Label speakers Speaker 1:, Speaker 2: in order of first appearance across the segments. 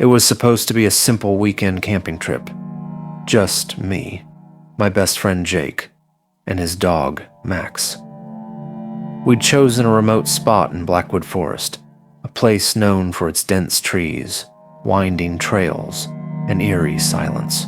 Speaker 1: It was supposed to be a simple weekend camping trip. Just me, my best friend Jake, and his dog, Max. We'd chosen a remote spot in Blackwood Forest, a place known for its dense trees, winding trails, and eerie silence.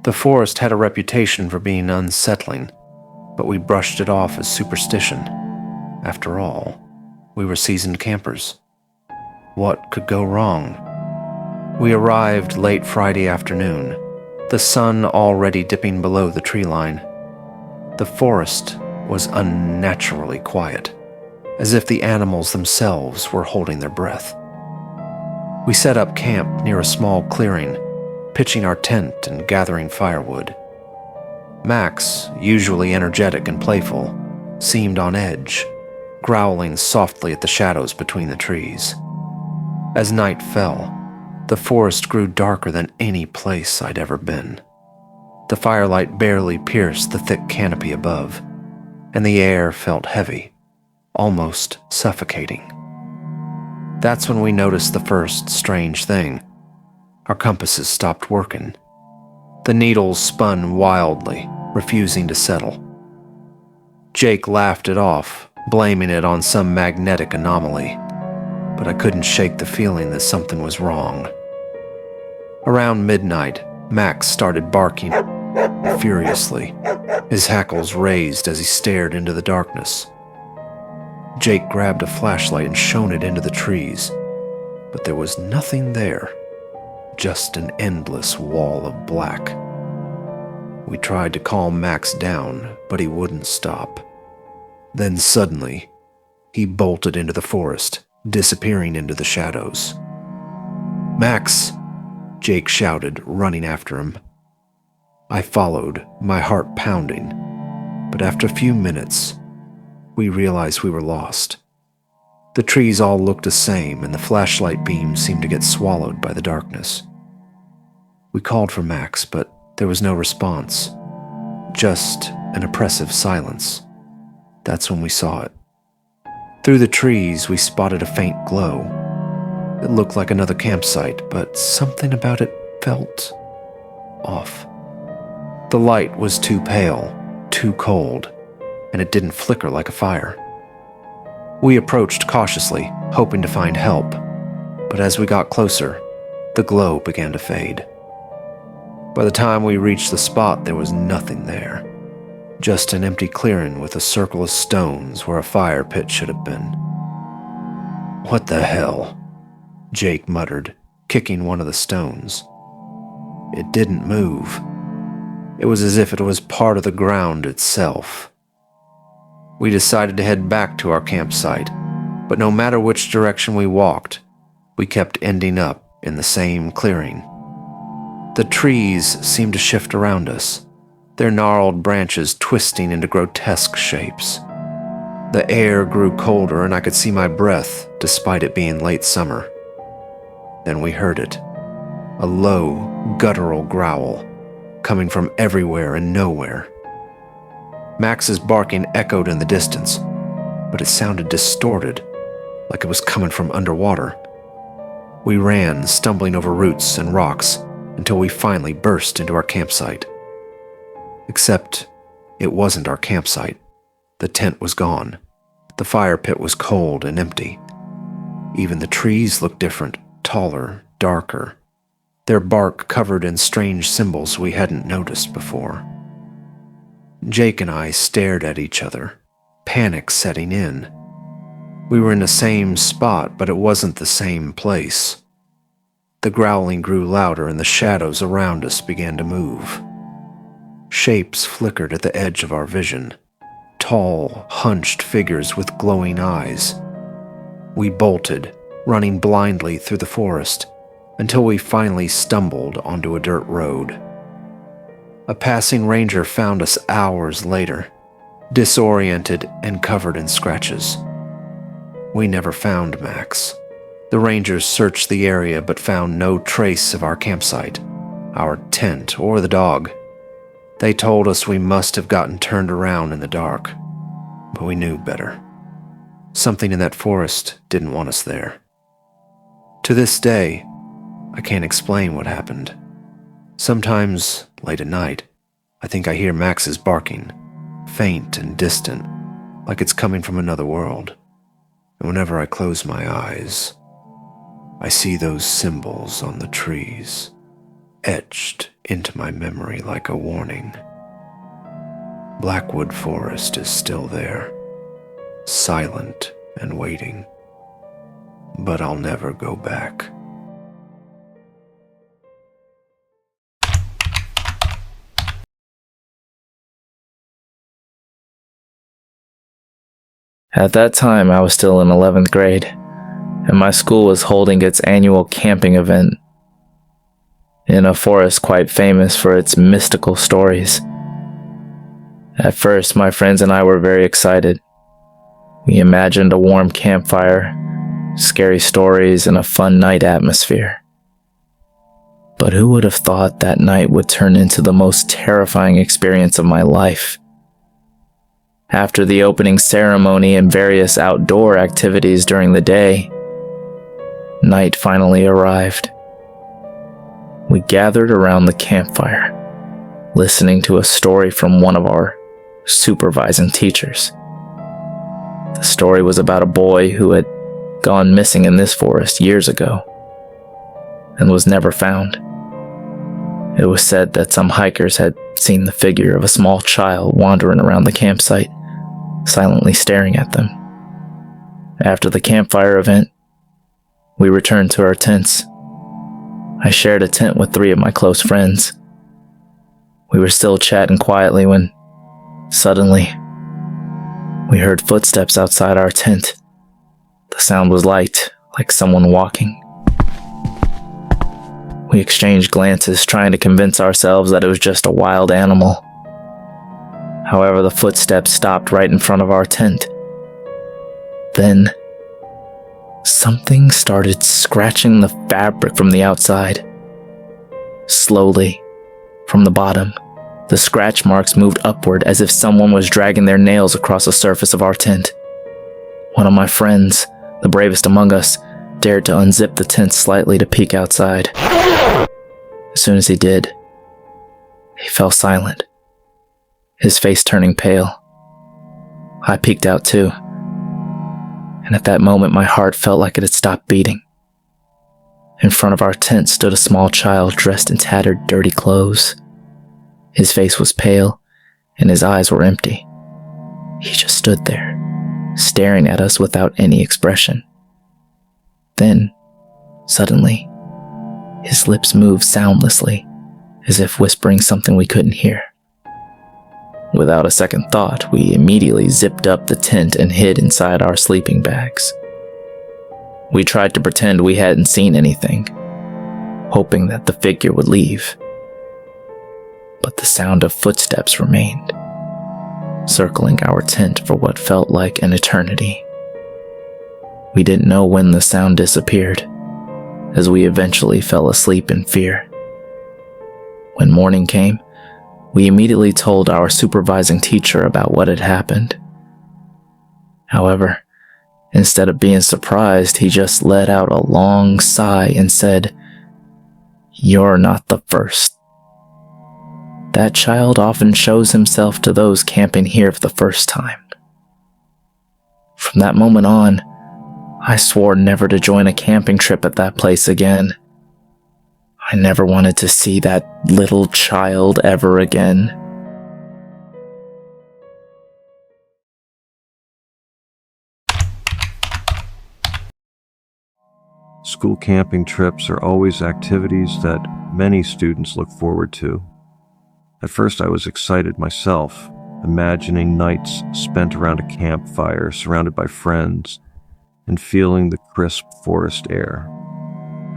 Speaker 1: The forest had a reputation for being unsettling, but we brushed it off as superstition. After all, we were seasoned campers. What could go wrong? We arrived late Friday afternoon, the sun already dipping below the tree line. The forest was unnaturally quiet, as if the animals themselves were holding their breath. We set up camp near a small clearing, pitching our tent and gathering firewood. Max, usually energetic and playful, seemed on edge, growling softly at the shadows between the trees. As night fell, the forest grew darker than any place I'd ever been. The firelight barely pierced the thick canopy above, and the air felt heavy, almost suffocating. That's when we noticed the first strange thing. Our compasses stopped working. The needles spun wildly, refusing to settle. Jake laughed it off, blaming it on some magnetic anomaly, but I couldn't shake the feeling that something was wrong. Around midnight, Max started barking furiously, his hackles raised as he stared into the darkness. Jake grabbed a flashlight and shone it into the trees, but there was nothing there, just an endless wall of black. We tried to calm Max down, but he wouldn't stop. Then suddenly, he bolted into the forest, disappearing into the shadows. "Max!" Jake shouted, running after him. I followed, my heart pounding, but after a few minutes, we realized we were lost. The trees all looked the same, and the flashlight beam seemed to get swallowed by the darkness. We called for Max, but there was no response, just an oppressive silence. That's when we saw it. Through the trees, we spotted a faint glow. It looked like another campsite, but something about it felt off. The light was too pale, too cold, and it didn't flicker like a fire. We approached cautiously, hoping to find help, but as we got closer, the glow began to fade. By the time we reached the spot, there was nothing there, just an empty clearing with a circle of stones where a fire pit should have been. "What the hell?" Jake muttered, kicking one of the stones. It didn't move. It was as if it was part of the ground itself. We decided to head back to our campsite, but no matter which direction we walked, we kept ending up in the same clearing. The trees seemed to shift around us, their gnarled branches twisting into grotesque shapes. The air grew colder and I could see my breath despite it being late summer. Then we heard it, a low, guttural growl, coming from everywhere and nowhere. Max's barking echoed in the distance, but it sounded distorted, like it was coming from underwater. We ran, stumbling over roots and rocks, until we finally burst into our campsite. Except, it wasn't our campsite. The tent was gone. The fire pit was cold and empty. Even the trees looked different, taller, darker, their bark covered in strange symbols we hadn't noticed before. Jake and I stared at each other, panic setting in. We were in the same spot, but it wasn't the same place. The growling grew louder and the shadows around us began to move. Shapes flickered at the edge of our vision, tall, hunched figures with glowing eyes. We bolted, running blindly through the forest, until we finally stumbled onto a dirt road. A passing ranger found us hours later, disoriented and covered in scratches. We never found Max. The rangers searched the area but found no trace of our campsite, our tent, or the dog. They told us we must have gotten turned around in the dark, but we knew better. Something in that forest didn't want us there. To this day, I can't explain what happened. Sometimes, late at night, I think I hear Max's barking, faint and distant, like it's coming from another world. And whenever I close my eyes, I see those symbols on the trees, etched into my memory like a warning. Blackwood Forest is still there, silent and waiting, but I'll never go back.
Speaker 2: At that time, I was still in 11th grade, and my school was holding its annual camping event in a forest quite famous for its mystical stories. At first, my friends and I were very excited. We imagined a warm campfire, scary stories, and a fun night atmosphere. But who would have thought that night would turn into the most terrifying experience of my life? After the opening ceremony and various outdoor activities during the day, night finally arrived. We gathered around the campfire, listening to a story from one of our supervising teachers. The story was about a boy who had gone missing in this forest years ago and was never found. It was said that some hikers had seen the figure of a small child wandering around the campsite, silently staring at them. After the campfire event, we returned to our tents. I shared a tent with 3 of my close friends. We were still chatting quietly when, suddenly, we heard footsteps outside our tent. The sound was light, like someone walking. We exchanged glances, trying to convince ourselves that it was just a wild animal. However, the footsteps stopped right in front of our tent. Then, something started scratching the fabric from the outside. Slowly, from the bottom, the scratch marks moved upward as if someone was dragging their nails across the surface of our tent. One of my friends, the bravest among us, dared to unzip the tent slightly to peek outside. As soon as he did, he fell silent, his face turning pale. I peeked out too, and at that moment my heart felt like it had stopped beating. In front of our tent stood a small child dressed in tattered, dirty clothes. His face was pale, and his eyes were empty. He just stood there, staring at us without any expression. Then, suddenly, his lips moved soundlessly, as if whispering something we couldn't hear. Without a second thought, we immediately zipped up the tent and hid inside our sleeping bags. We tried to pretend we hadn't seen anything, hoping that the figure would leave. But the sound of footsteps remained, circling our tent for what felt like an eternity. We didn't know when the sound disappeared, as we eventually fell asleep in fear. When morning came, we immediately told our supervising teacher about what had happened. However, instead of being surprised, he just let out a long sigh and said, "You're not the first. That child often shows himself to those camping here for the first time." From that moment on, I swore never to join a camping trip at that place again. I never wanted to see that little child ever again.
Speaker 3: School camping trips are always activities that many students look forward to. At first I was excited myself, imagining nights spent around a campfire surrounded by friends and feeling the crisp forest air.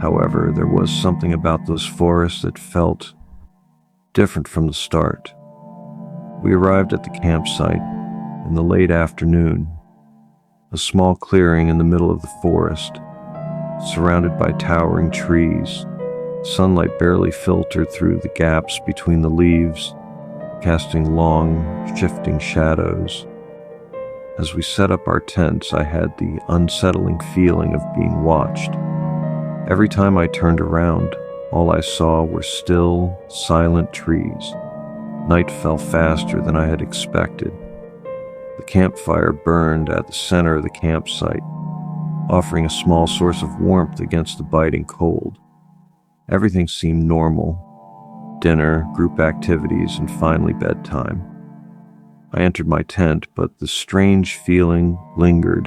Speaker 3: However, there was something about those forests that felt different from the start. We arrived at the campsite in the late afternoon, a small clearing in the middle of the forest, surrounded by towering trees. Sunlight barely filtered through the gaps between the leaves, casting long, shifting shadows. As we set up our tents, I had the unsettling feeling of being watched. Every time I turned around, all I saw were still, silent trees. Night fell faster than I had expected. The campfire burned at the center of the campsite, offering a small source of warmth against the biting cold. Everything seemed normal. Dinner, group activities, and finally bedtime. I entered my tent, but the strange feeling lingered.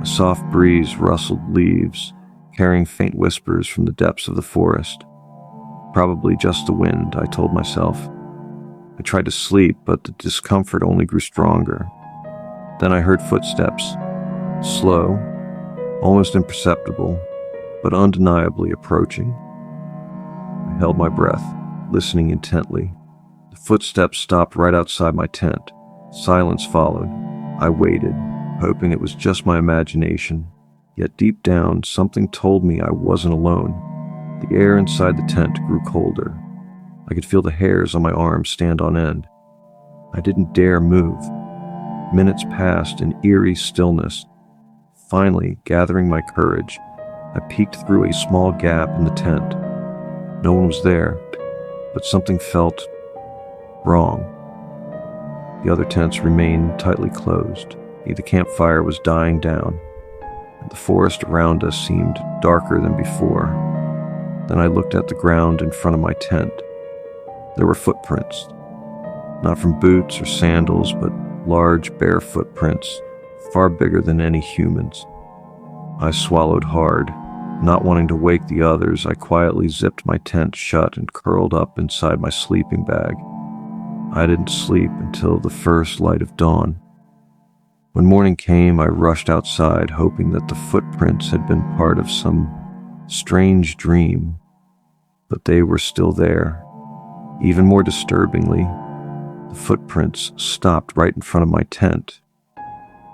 Speaker 3: A soft breeze rustled leaves, carrying faint whispers from the depths of the forest. Probably just the wind, I told myself. I tried to sleep, but the discomfort only grew stronger. Then I heard footsteps, slow, almost imperceptible, but undeniably approaching. I held my breath, listening intently. The footsteps stopped right outside my tent. Silence followed. I waited, hoping it was just my imagination. Yet deep down, something told me I wasn't alone. The air inside the tent grew colder. I could feel the hairs on my arms stand on end. I didn't dare move. Minutes passed in eerie stillness. Finally, gathering my courage, I peeked through a small gap in the tent. No one was there, but something felt wrong. The other tents remained tightly closed. The campfire was dying down. The forest around us seemed darker than before. Then I looked at the ground in front of my tent. There were footprints, not from boots or sandals, but large, bare footprints, far bigger than any humans. I swallowed hard. Not wanting to wake the others, I quietly zipped my tent shut and curled up inside my sleeping bag. I didn't sleep until the first light of dawn. When morning came, I rushed outside, hoping that the footprints had been part of some strange dream, but they were still there. Even more disturbingly, the footprints stopped right in front of my tent,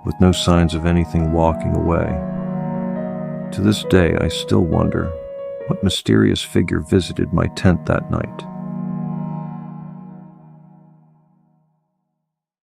Speaker 3: with no signs of anything walking away. To this day, I still wonder what mysterious figure visited my tent that night.